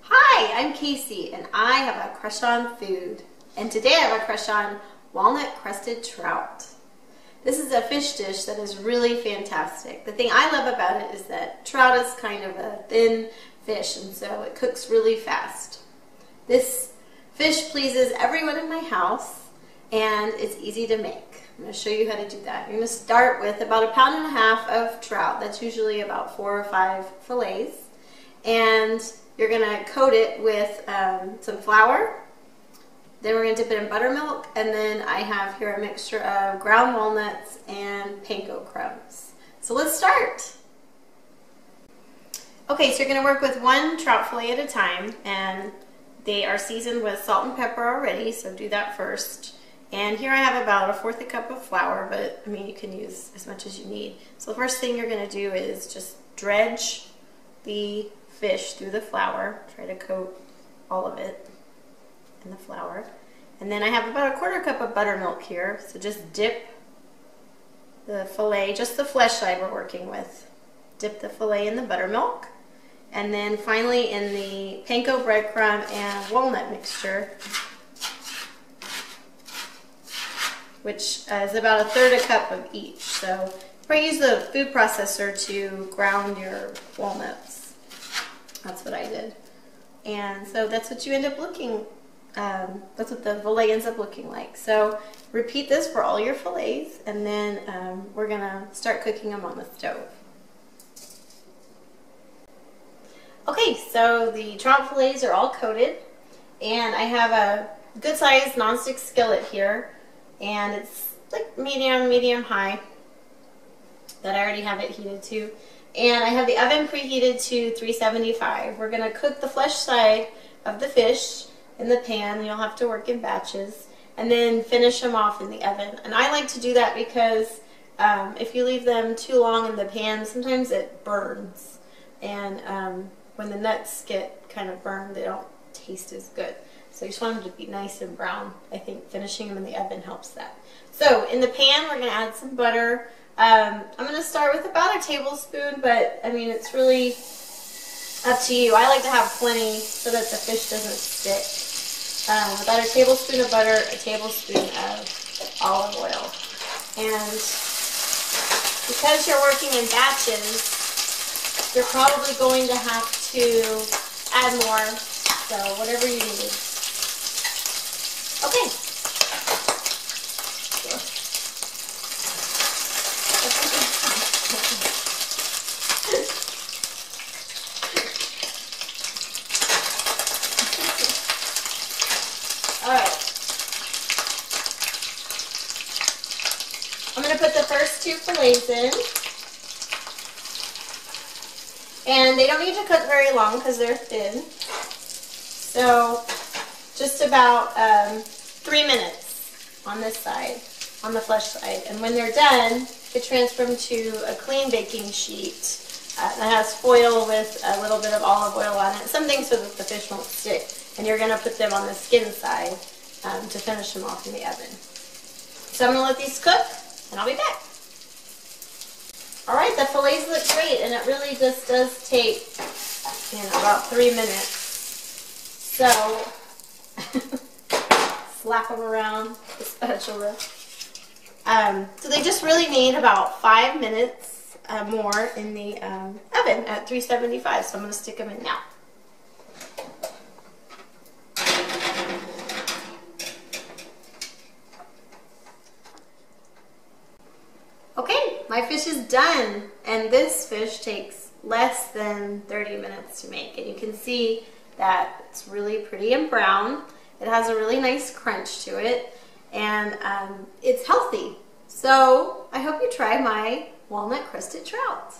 Hi, I'm Casey and I have a crush on food. And today I have a crush on walnut-crusted trout. This is a fish dish that is really fantastic. The thing I love about it is that trout is kind of a thin fish, and so it cooks really fast. This fish pleases everyone in my house and it's easy to make. I'm going to show you how to do that. You're going to start with about 1.5 pounds of trout. That's usually about 4 or 5 fillets. And you're going to coat it with some flour. Then we're going to dip it in buttermilk, and then I have here a mixture of ground walnuts and panko crumbs. So let's start. Okay, so you're going to work with 1 trout fillet at a time, and they are seasoned with salt and pepper already, so do that first. And here I have about 1/4 cup of flour, but I mean you can use as much as you need. So the first thing you're going to do is just dredge the fish through the flour. Try to coat all of it in the flour. And then I have about 1/4 cup of buttermilk here, so just dip the fillet, just the flesh side we're working with. Dip the fillet in the buttermilk, and then finally in the panko breadcrumb and walnut mixture, which is about 1/3 cup of each. So probably use the food processor to ground your walnuts. That's what I did. And so that's what you end up looking, that's what the fillet ends up looking like. So repeat this for all your fillets, and then we're gonna start cooking them on the stove. Okay, so the trout fillets are all coated, and I have a good sized nonstick skillet here, and it's like medium high that I already have it heated to. And I have the oven preheated to 375. We're going to cook the flesh side of the fish in the pan. You'll have to work in batches. And then finish them off in the oven. And I like to do that because if you leave them too long in the pan, sometimes it burns. And when the nuts get kind of burned, they don't taste as good. So you just want them to be nice and brown. I think finishing them in the oven helps that. So in the pan, we're going to add some butter. I'm going to start with about 1 tablespoon, but I mean it's really up to you. I like to have plenty so that the fish doesn't stick. About 1 tablespoon of butter, 1 tablespoon of olive oil. And because you're working in batches, you're probably going to have to add more, so whatever you need. Okay. Alright, I'm going to put the first 2 fillets in, and they don't need to cook very long because they're thin, so just about 3 minutes on this side, on the flesh side, and when they're done, you transfer them to a clean baking sheet that has foil with a little bit of olive oil on it, something so that the fish won't stick. And you're going to put them on the skin side to finish them off in the oven. So I'm going to let these cook, and I'll be back. Alright, the fillets look great, and it really just does take, about 3 minutes. So, slap them around with the spatula. So they just really need about 5 minutes more in the oven at 375, so I'm going to stick them in now. Okay, my fish is done, and this fish takes less than 30 minutes to make, and you can see that it's really pretty and brown. It has a really nice crunch to it, and it's healthy. So I hope you try my walnut-crusted trout.